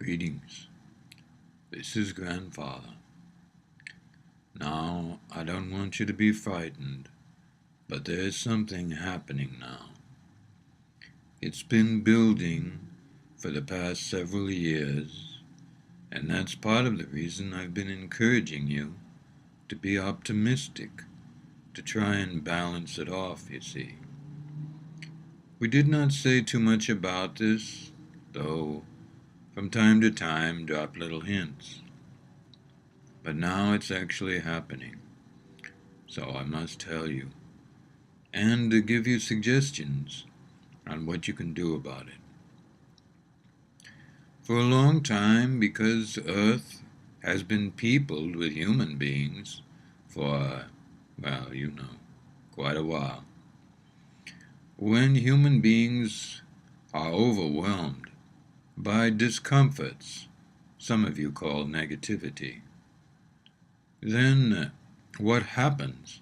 Greetings. This is Grandfather. Now, I don't want you to be frightened, but there is something happening now. It's been building for the past several years, and that's part of the reason I've been encouraging you to be optimistic, to try and balance it off, you see. We did not say too much about this, though from time to time drop little hints. But now it's actually happening, so I must tell you, and to give you suggestions on what you can do about it. For a long time, because Earth has been peopled with human beings for, quite a while. When human beings are overwhelmed by discomforts, some of you call negativity, then what happens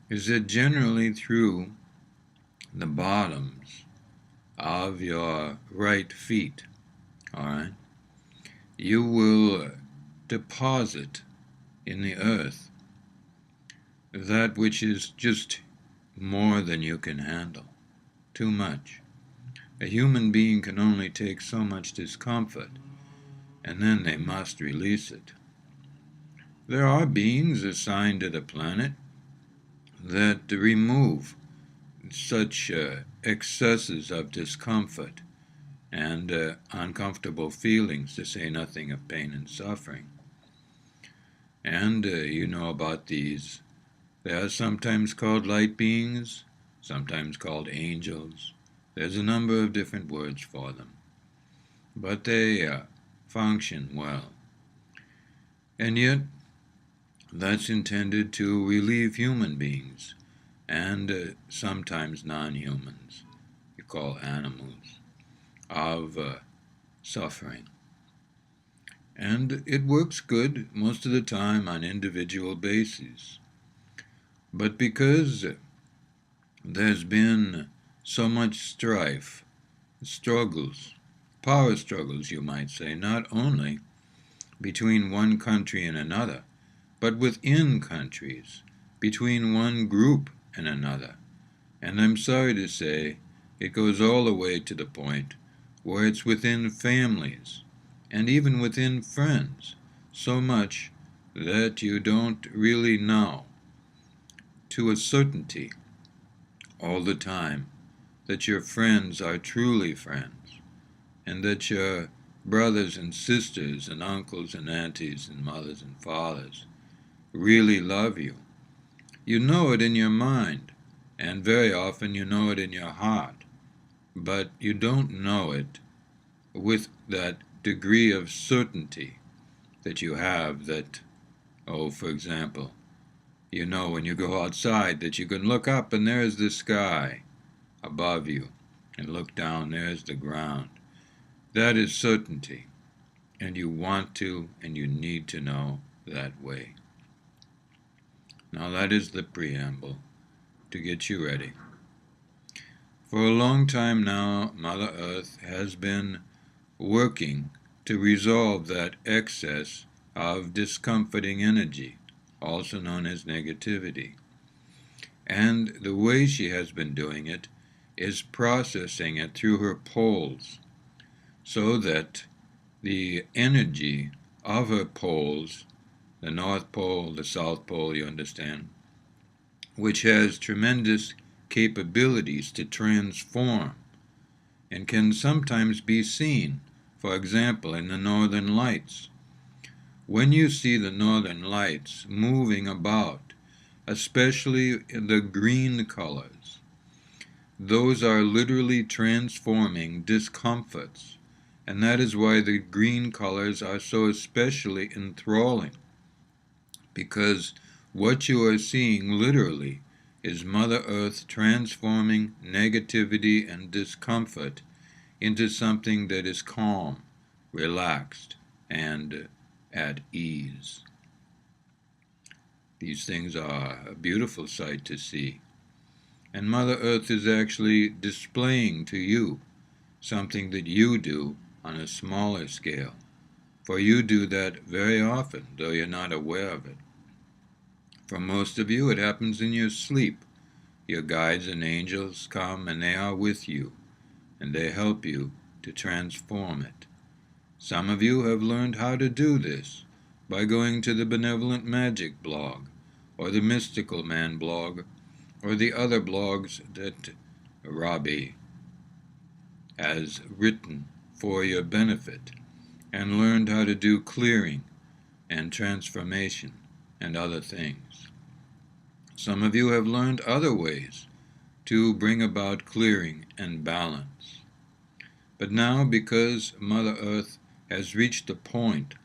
is that generally through the bottoms of your right feet, you will deposit in the earth that which is just more than you can handle, too much. A human being can only take so much discomfort, and then they must release it. There are beings assigned to the planet that remove such excesses of discomfort and uncomfortable feelings, to say nothing of pain and suffering. And you know about these. They are sometimes called light beings, sometimes called angels. There's a number of different words for them. But they function well. And yet, that's intended to relieve human beings and sometimes non-humans, you call animals, of suffering. And it works good most of the time on individual bases. But because there's been so much strife, struggles, power struggles, you might say, not only between one country and another, but within countries, between one group and another. And I'm sorry to say, it goes all the way to the point where it's within families, and even within friends, so much that you don't really know to a certainty all the time that your friends are truly friends, and that your brothers and sisters and uncles and aunties and mothers and fathers really love you. You know it in your mind, and very often you know it in your heart, but you don't know it with that degree of certainty that you have that, for example, you know when you go outside that you can look up and there's the sky above you, and look down, there's the ground. That is certainty, and you want to and you need to know that way. Now that is the preamble to get you ready. For a long time now, Mother Earth has been working to resolve that excess of discomforting energy, also known as negativity. And the way she has been doing it is processing it through her poles, so that the energy of her poles, the North Pole, the South Pole, you understand, which has tremendous capabilities to transform and can sometimes be seen, for example, in the Northern Lights. When you see the Northern Lights moving about, especially in the green colors, those are literally transforming discomforts, and that is why the green colors are so especially enthralling, because what you are seeing literally is Mother Earth transforming negativity and discomfort into something that is calm, relaxed, and at ease. These things are a beautiful sight to see. And Mother Earth is actually displaying to you something that you do on a smaller scale, for you do that very often, though you're not aware of it. For most of you, it happens in your sleep. Your guides and angels come and they are with you, and they help you to transform it. Some of you have learned how to do this by going to the Benevolent Magic blog, or the Mystical Man blog, or the other blogs that Robbie has written for your benefit, and learned how to do clearing and transformation and other things. Some of you have learned other ways to bring about clearing and balance. But now, because Mother Earth has reached a point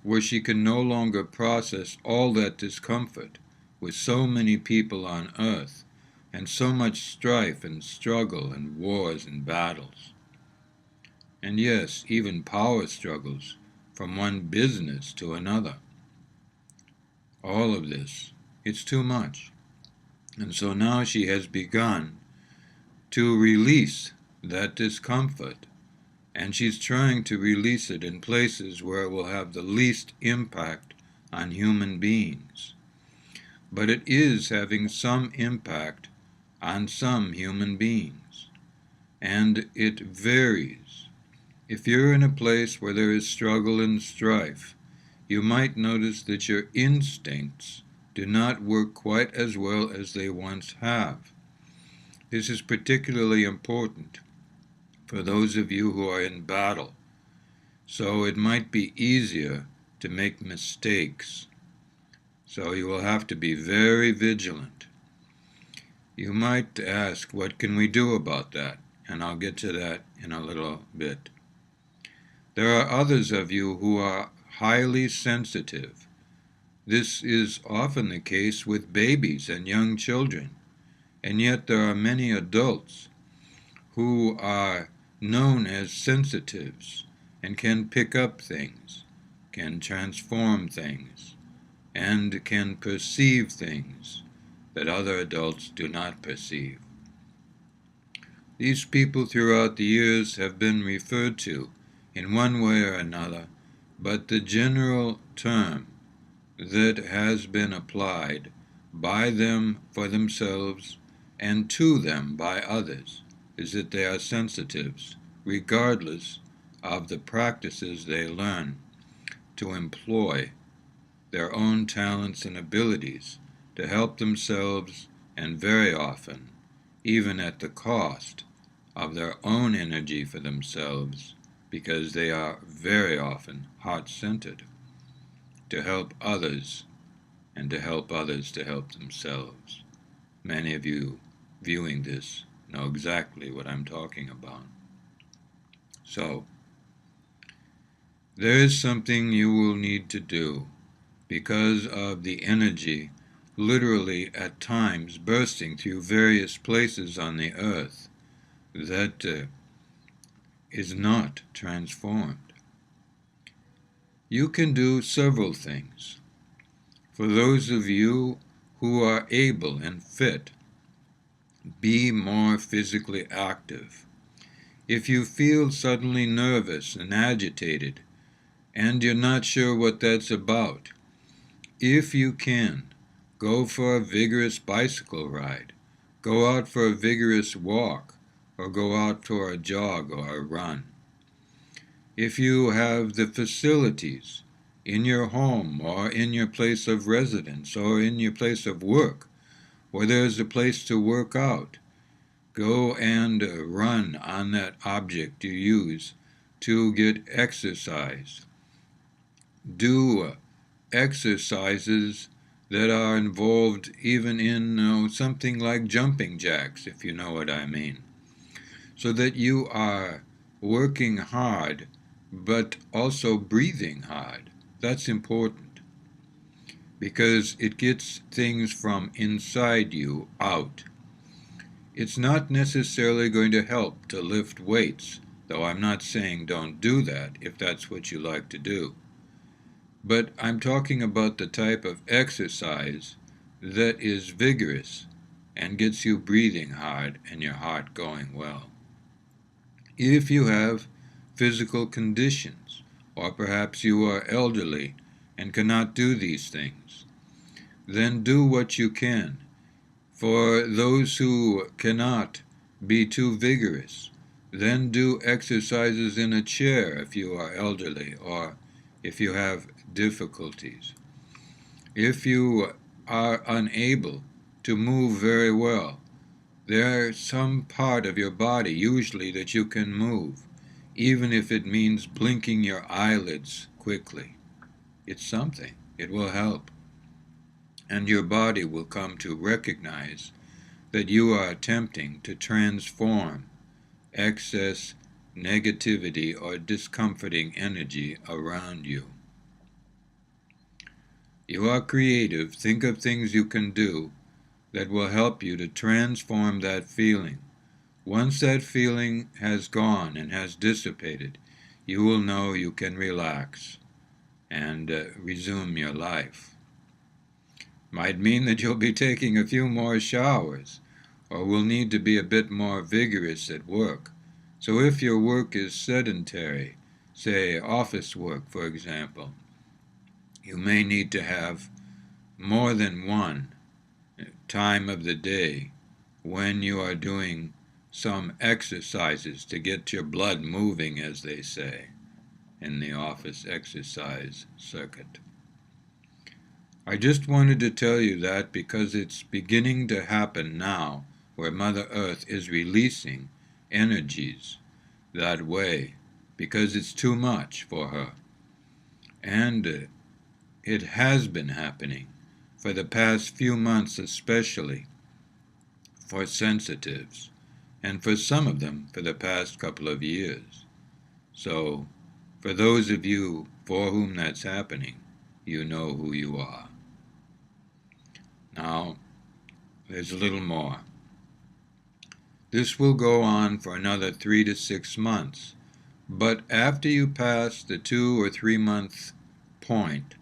where she can no longer process all that discomfort with so many people on Earth, and so much strife and struggle and wars and battles, and yes, even power struggles from one business to another. All of this, it's too much. And so now she has begun to release that discomfort, and she's trying to release it in places where it will have the least impact on human beings. But it is having some impact on some human beings, and it varies. If you're in a place where there is struggle and strife, you might notice that your instincts do not work quite as well as they once have. This is particularly important for those of you who are in battle, so it might be easier to make mistakes. So you will have to be very vigilant. You might ask, what can we do about that? And I'll get to that in a little bit. There are others of you who are highly sensitive. This is often the case with babies and young children, and yet there are many adults who are known as sensitives and can pick up things, can transform things, and can perceive things that other adults do not perceive. These people throughout the years have been referred to in one way or another, but the general term that has been applied by them for themselves and to them by others is that they are sensitives, regardless of the practices they learn to employ their own talents and abilities to help themselves, and very often, even at the cost of their own energy for themselves, because they are very often heart-centered, to help others and to help others to help themselves. Many of you viewing this know exactly what I'm talking about. So, there is something you will need to do because of the energy literally at times bursting through various places on the earth that is not transformed. You can do several things. For those of you who are able and fit, be more physically active. If you feel suddenly nervous and agitated, and you're not sure what that's about, if you can, go for a vigorous bicycle ride, go out for a vigorous walk, or go out for a jog or a run. If you have the facilities in your home or in your place of residence or in your place of work, or there's a place to work out, go and run on that object you use to get exercise. Do exercises that are involved even in something like jumping jacks, if you know what I mean, so that you are working hard but also breathing hard. That's important because it gets things from inside you out. It's not necessarily going to help to lift weights, though I'm not saying don't do that if that's what you like to do. But I'm talking about the type of exercise that is vigorous and gets you breathing hard and your heart going well. If you have physical conditions or perhaps you are elderly and cannot do these things. Then do what you can. For those who cannot be too vigorous, then do exercises in a chair if you are elderly or if you have difficulties. If you are unable to move very well, there's some part of your body usually that you can move, even if it means blinking your eyelids quickly. It's something. It will help. And your body will come to recognize that you are attempting to transform excess negativity or discomforting energy around you. You are creative. Think of things you can do that will help you to transform that feeling. Once that feeling has gone and has dissipated, you will know you can relax and resume your life. Might mean that you'll be taking a few more showers, or will need to be a bit more vigorous at work. So if your work is sedentary, say office work for example, you may need to have more than one time of the day when you are doing some exercises to get your blood moving, as they say, in the office exercise circuit. I just wanted to tell you that because it's beginning to happen now, where Mother Earth is releasing energies that way, because it's too much for her. And it has been happening for the past few months, especially for sensitives, and for some of them for the past couple of years. So, for those of you for whom that's happening, you know who you are. Now, there's a little more. This will go on for another 3 to 6 months, but after you pass the 2 or 3 month point,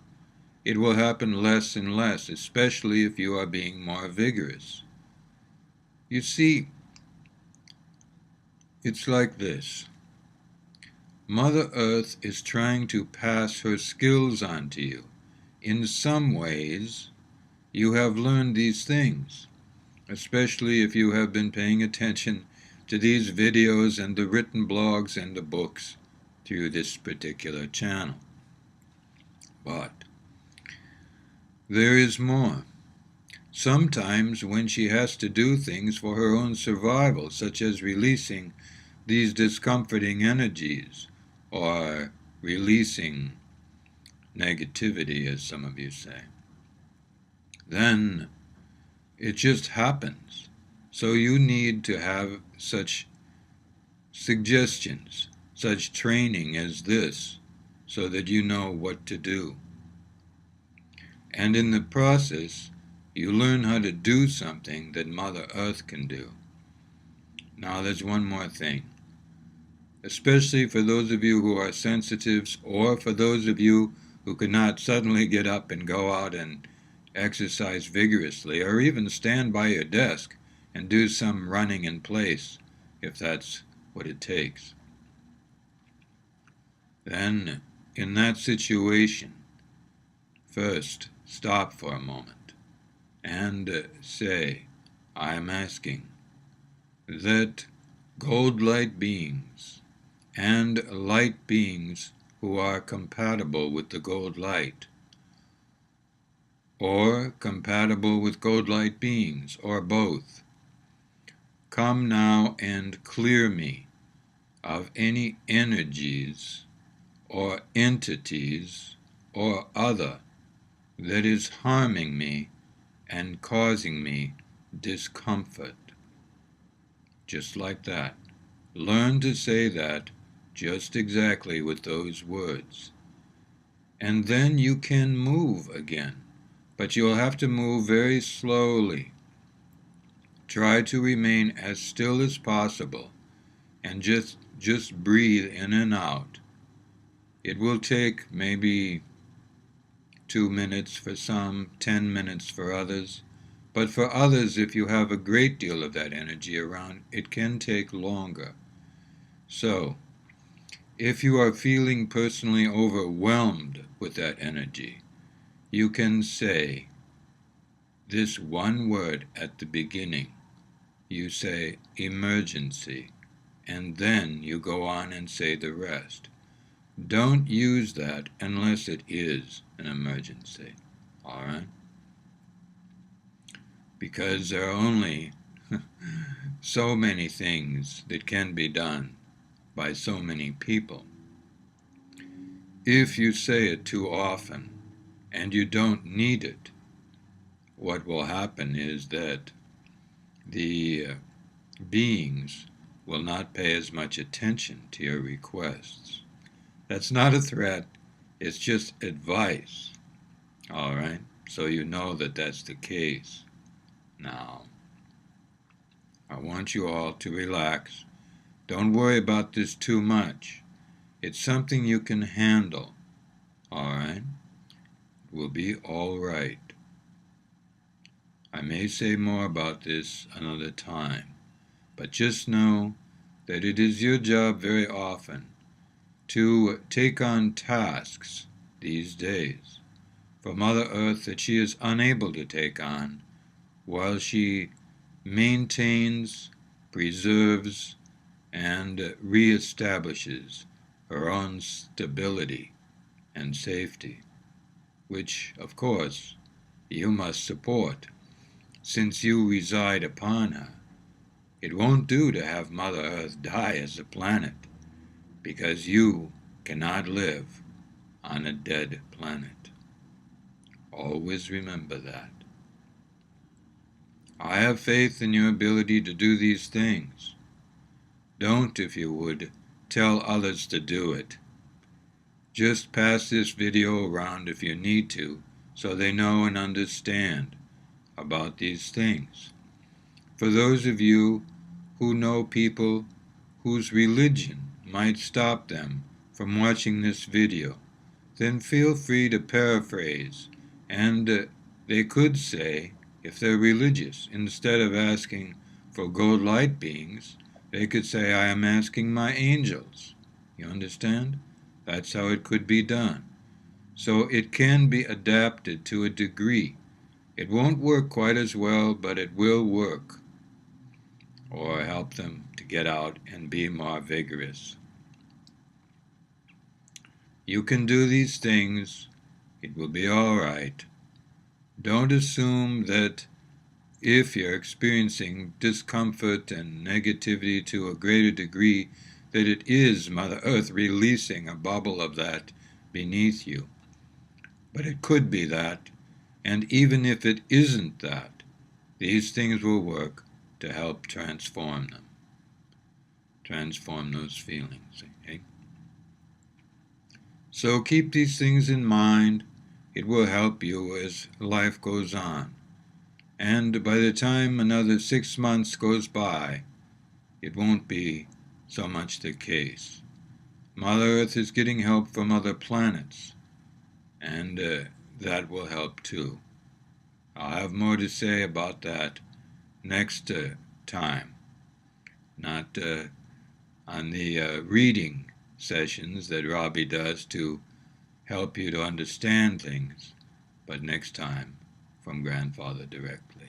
it will happen less and less, especially if you are being more vigorous. You see, it's like this. Mother Earth is trying to pass her skills on to you. In some ways, you have learned these things, especially if you have been paying attention to these videos and the written blogs and the books through this particular channel. But there is more. Sometimes when she has to do things for her own survival, such as releasing these discomforting energies, or releasing negativity, as some of you say, then it just happens. So you need to have such suggestions, such training as this, so that you know what to do. And in the process, you learn how to do something that Mother Earth can do. Now there's one more thing. Especially for those of you who are sensitives, or for those of you who cannot suddenly get up and go out and exercise vigorously, or even stand by your desk and do some running in place, if that's what it takes. Then, in that situation, first stop for a moment and say, I am asking that gold light beings and light beings who are compatible with the gold light, or compatible with gold light beings, or both, come now and clear me of any energies or entities or other that is harming me and causing me discomfort. Just like that. Learn to say that just exactly with those words. And then you can move again, but you'll have to move very slowly. Try to remain as still as possible and just breathe in and out. It will take maybe 2 minutes for some, 10 minutes for others. But for others, if you have a great deal of that energy around, it can take longer. So, If you are feeling personally overwhelmed with that energy, you can say this one word at the beginning. You say emergency, and then you go on and say the rest. Don't use that unless it is an emergency, all right? Because there are only so many things that can be done by so many people. If you say it too often and you don't need it, what will happen is that the beings will not pay as much attention to your requests. That's not a threat, it's just advice, all right? So you know that that's the case. Now, I want you all to relax. Don't worry about this too much. It's something you can handle, all right? It will be all right. I may say more about this another time, but just know that it is your job very often to take on tasks these days for Mother Earth that she is unable to take on while she maintains, preserves, and reestablishes her own stability and safety, which, of course, you must support, since you reside upon her. It won't do to have Mother Earth die as a planet, because you cannot live on a dead planet. Always remember that. I have faith in your ability to do these things. Don't, if you would, tell others to do it. Just pass this video around if you need to, so they know and understand about these things. For those of you who know people whose religion might stop them from watching this video, then feel free to paraphrase, and they could say, if they're religious, instead of asking for gold light beings, they could say, I am asking my angels. You understand? That's how it could be done. So it can be adapted to a degree. It won't work quite as well, but it will work, or help them to get out and be more vigorous. You can do these things. It will be all right. Don't assume that if you're experiencing discomfort and negativity to a greater degree, that it is Mother Earth releasing a bubble of that beneath you. But it could be that, and even if it isn't that, these things will work to help transform them. Transform those feelings, okay? So keep these things in mind. It will help you as life goes on. And by the time another 6 months goes by, it won't be so much the case. Mother Earth is getting help from other planets, and that will help too. I'll have more to say about that next time, not on the reading sessions that Robbie does to help you to understand things, but next time from Grandfather directly.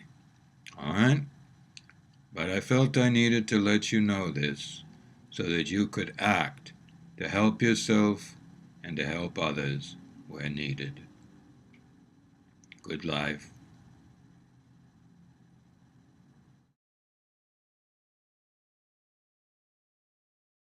All right? But I felt I needed to let you know this so that you could act to help yourself and to help others where needed. Good life.